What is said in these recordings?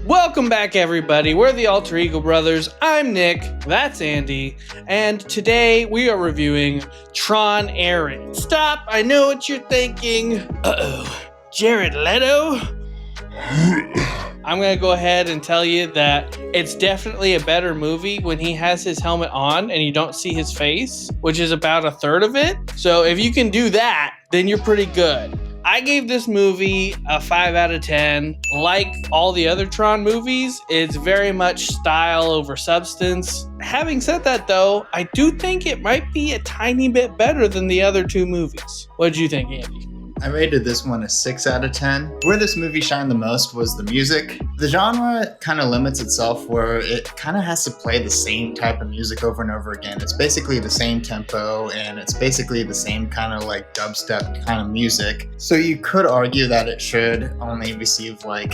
Welcome back, everybody. We're the Alter Ego Brothers. I'm Nick. That's Andy. And today we are reviewing Tron Ares. Stop! I know what you're thinking. Jared Leto? I'm going to go ahead and tell you that it's definitely a better movie when he has his helmet on and you don't see his face, which is about a third of it. So if you can do that, then you're pretty good. I gave this movie a 5 out of 10. Like all the other Tron movies, it's very much style over substance. Having said that, though, I do think it might be a tiny bit better than the other two movies. What did you think, Andy? I rated this one a 6 out of 10. Where this movie shined the most was the music. The genre kind of limits itself where it kind of has to play the same type of music over and over again. It's basically the same tempo and it's basically the same kind of like dubstep kind of music. So you could argue that it should only receive like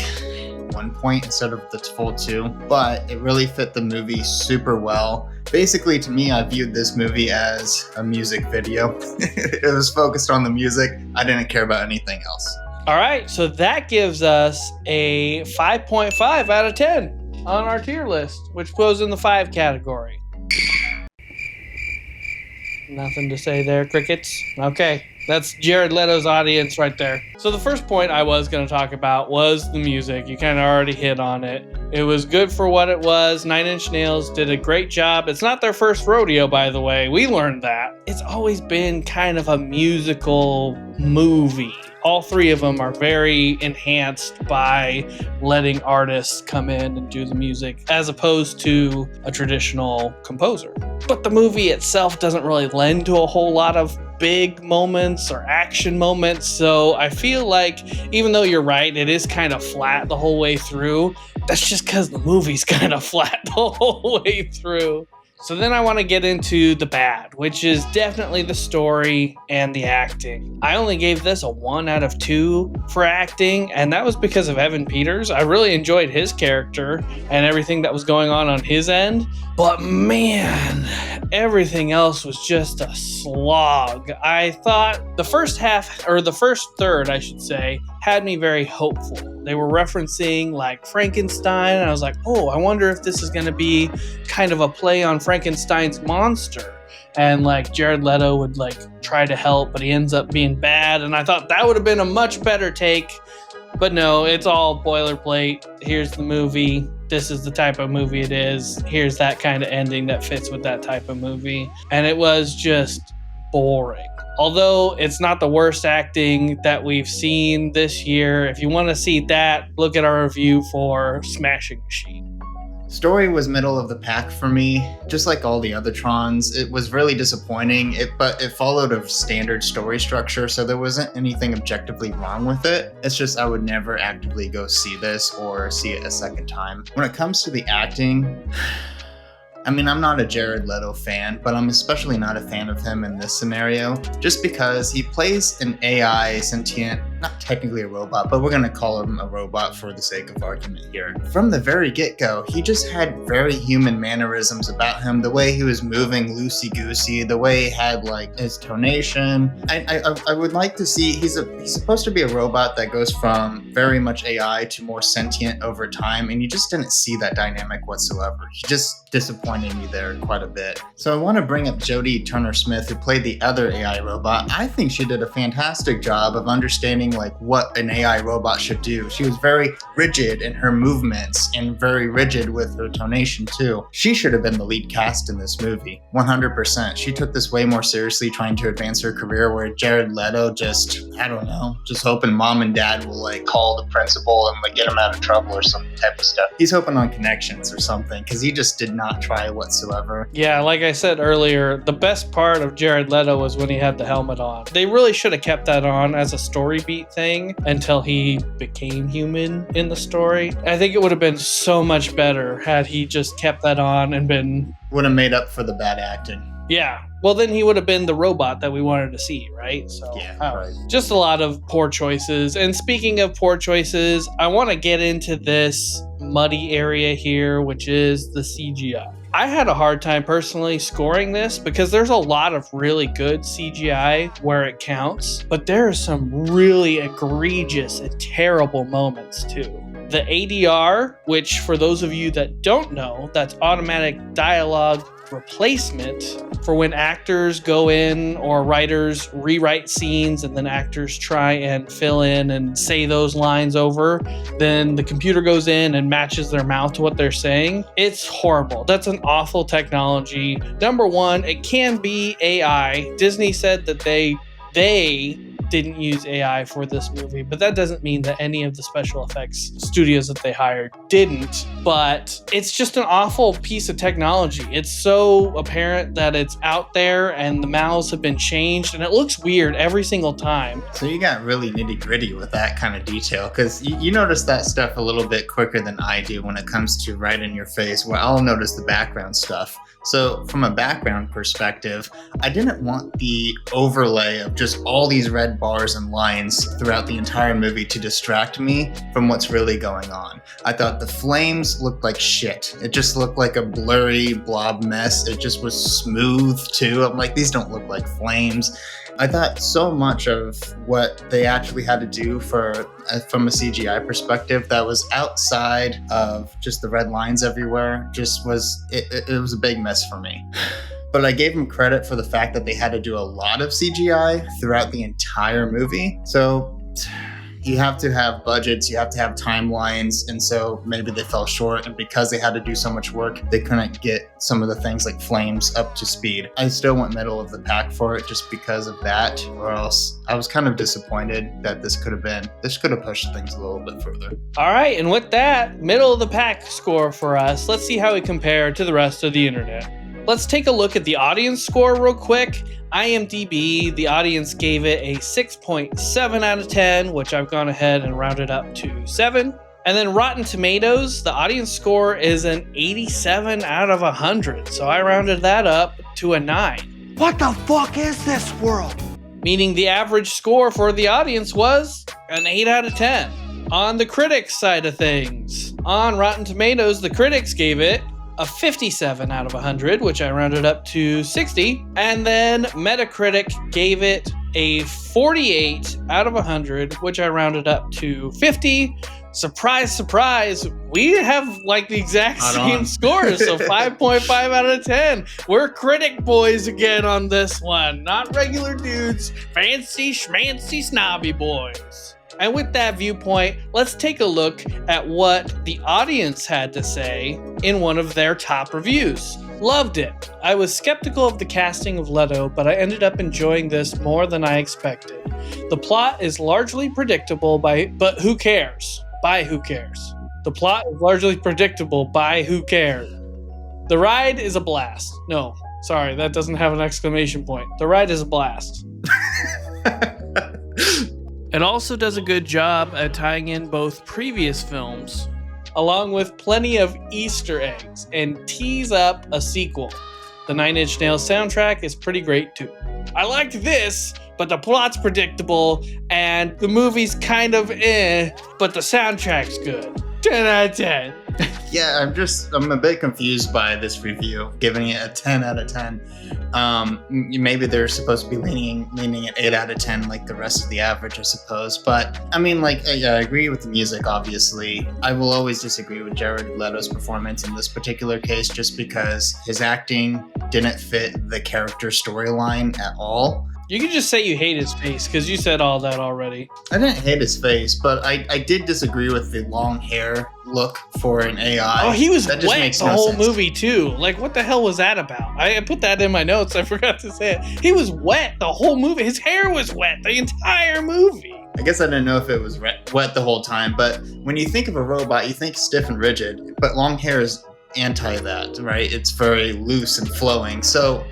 1 point instead of the full 2, but it really fit the movie super well. Basically, to me, I viewed this movie as a music video. It was focused on the music. I didn't care about anything else. All right, so that gives us a 5.5 out of 10 on our tier list, which goes in the 5 category. Nothing to say there, crickets. Okay, that's Jared Leto's audience right there. So the first point I was going to talk about was the music. You kind of already hit on it. It was good for what it was. Nine Inch Nails did a great job. It's not their first rodeo, by the way. We learned that. It's always been kind of a musical movie. All three of them are very enhanced by letting artists come in and do the music as opposed to a traditional composer. But the movie itself doesn't really lend to a whole lot of big moments or action moments. So I feel like even though you're right, it is kind of flat the whole way through. That's just because the movie's kind of flat the whole way through. So then I want to get into the bad, which is definitely the story and the acting. I only gave this a 1 out of 2 for acting, and that was because of Evan Peters. I really enjoyed his character and everything that was going on his end. But man, everything else was just a slog. I thought the first half, or the first third, I should say, had me very hopeful. They were referencing like Frankenstein, and I was like, oh, I wonder if this is going to be kind of a play on Frankenstein's monster. And like Jared Leto would like try to help, but he ends up being bad. And I thought that would have been a much better take. But no, it's all boilerplate. Here's the movie. This is the type of movie it is. Here's that kind of ending that fits with that type of movie. And it was just boring. Although it's not the worst acting that we've seen this year. If you want to see that, look at our review for Smashing Machine. Story was middle of the pack for me, just like all the other Trons. It was really disappointing, but it followed a standard story structure, so there wasn't anything objectively wrong with it. It's just I would never actively go see this or see it a second time. When it comes to the acting, I mean, I'm not a Jared Leto fan, but I'm especially not a fan of him in this scenario, just because he plays an AI sentient, not technically a robot, but we're going to call him a robot for the sake of argument here. From the very get-go, he just had very human mannerisms about him, the way he was moving loosey-goosey, the way he had like his tonation. I would like to see, he's supposed to be a robot that goes from very much AI to more sentient over time, and you just didn't see that dynamic whatsoever. He just disappointed me there quite a bit. So I want to bring up Jodie Turner-Smith, who played the other AI robot. I think she did a fantastic job of understanding like what an AI robot should do. She was very rigid in her movements and very rigid with her tonation too. She should have been the lead cast in this movie, 100%. She took this way more seriously, trying to advance her career, where Jared Leto just hoping mom and dad will like call the principal and like get him out of trouble or some type of stuff. He's hoping on connections or something, because he just did not try whatsoever. Yeah, like I said earlier, the best part of Jared Leto was when he had the helmet on. They really should have kept that on as a story beat thing until he became human in the story. I think it would have been so much better had he just kept that on and been... Would have made up for the bad acting. Yeah. Well, then he would have been the robot that we wanted to see, right? So, right. Just a lot of poor choices. And speaking of poor choices, I want to get into this muddy area here, which is the CGI. I had a hard time personally scoring this because there's a lot of really good CGI where it counts, but there are some really egregious and terrible moments too. The ADR, which for those of you that don't know, that's automatic dialogue replacement for when actors go in or writers rewrite scenes and then actors try and fill in and say those lines over. Then the computer goes in and matches their mouth to what they're saying. It's horrible. That's an awful technology. Number one, it can be AI. Disney said that they didn't use AI for this movie, but that doesn't mean that any of the special effects studios that they hired didn't. But it's just an awful piece of technology. It's so apparent that it's out there and the mouths have been changed and it looks weird every single time. So you got really nitty gritty with that kind of detail, because you notice that stuff a little bit quicker than I do when it comes to right in your face, where I'll notice the background stuff. So from a background perspective, I didn't want the overlay of just all these red bars and lines throughout the entire movie to distract me from what's really going on. I thought the flames looked like shit. It just looked like a blurry blob mess. It just was smooth too. I'm like, these don't look like flames. I thought so much of what they actually had to do from a CGI perspective that was outside of just the red lines everywhere it was a big mess for me. But I gave them credit for the fact that they had to do a lot of CGI throughout the entire movie. So you have to have budgets, you have to have timelines, and so maybe they fell short, and because they had to do so much work, they couldn't get some of the things like flames up to speed. I still went middle of the pack for it just because of that, or else I was kind of disappointed that this could have pushed things a little bit further. All right, and with that, middle of the pack score for us, let's see how we compare to the rest of the internet. Let's take a look at the audience score real quick. IMDb, the audience gave it a 6.7 out of 10, which I've gone ahead and rounded up to 7. And then Rotten Tomatoes, the audience score is an 87 out of 100. So I rounded that up to a 9. What the fuck is this world? Meaning the average score for the audience was an 8 out of 10. On the critics side of things, on Rotten Tomatoes, the critics gave it a 57 out of 100, which I rounded up to 60. And then Metacritic gave it a 48 out of 100, which I rounded up to 50. Surprise, surprise, we have like the exact same scores, so 5.5 out of 10. We're critic boys again on this one, not regular dudes, fancy schmancy snobby boys. And with that viewpoint, let's take a look at what the audience had to say in one of their top reviews. Loved it. I was skeptical of the casting of Leto, but I ended up enjoying this more than I expected. The plot is largely predictable but who cares? By who cares? The plot is largely predictable by who cares. The ride is a blast. No, sorry, that doesn't have an exclamation point. The ride is a blast. It also does a good job at tying in both previous films, along with plenty of Easter eggs, and tease up a sequel. The Nine Inch Nails soundtrack is pretty great too. I liked this, but the plot's predictable, and the movie's kind of but the soundtrack's good. 10 out of 10. Yeah, I'm a bit confused by this review, giving it a 10 out of 10. Maybe they're supposed to be leaning at 8 out of 10 like the rest of the average, I suppose. But I mean, I agree with the music, obviously. I will always disagree with Jared Leto's performance in this particular case, just because his acting didn't fit the character storyline at all. You can just say you hate his face, because you said all that already. I didn't hate his face, but I did disagree with the long hair look for an AI. Oh, he was wet the whole sense. Movie, too. Like, what the hell was that about? I put that in my notes. I forgot to say it. He was wet the whole movie. His hair was wet the entire movie. I guess I didn't know if it was wet the whole time, but when you think of a robot, you think stiff and rigid, but long hair is anti that, right? It's very loose and flowing. So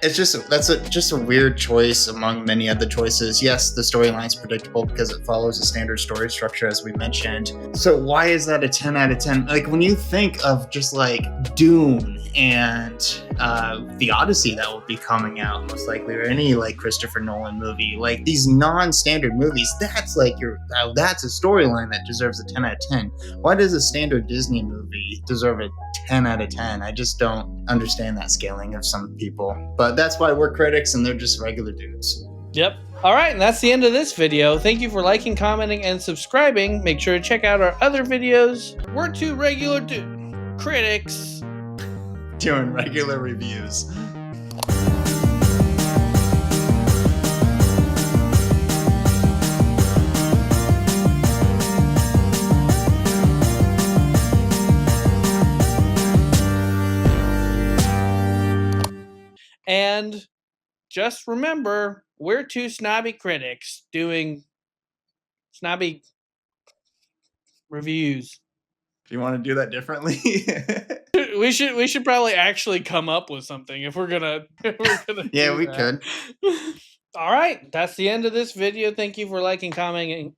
it's just a weird choice among many other choices. Yes, the storyline's predictable because it follows a standard story structure, as we mentioned. So why is that a 10 out of 10? Like, when you think of just like Dune and the Odyssey that will be coming out most likely, or any like Christopher Nolan movie, like these non-standard movies, that's like that's a storyline that deserves a 10 out of 10. Why does a standard Disney movie deserve a 10 out of 10? I just don't understand that scaling of some people. But that's why we're critics and they're just regular dudes. Yep. All right, and that's the end of this video. Thank you for liking, commenting, and subscribing. Make sure to check out our other videos. We're two regular critics Doing regular reviews. And just remember, we're two snobby critics doing snobby reviews. Do you want to do that differently? We should probably actually come up with something if we're gonna Yeah, do we that. could. All right, that's the end of this video. Thank you for liking, commenting.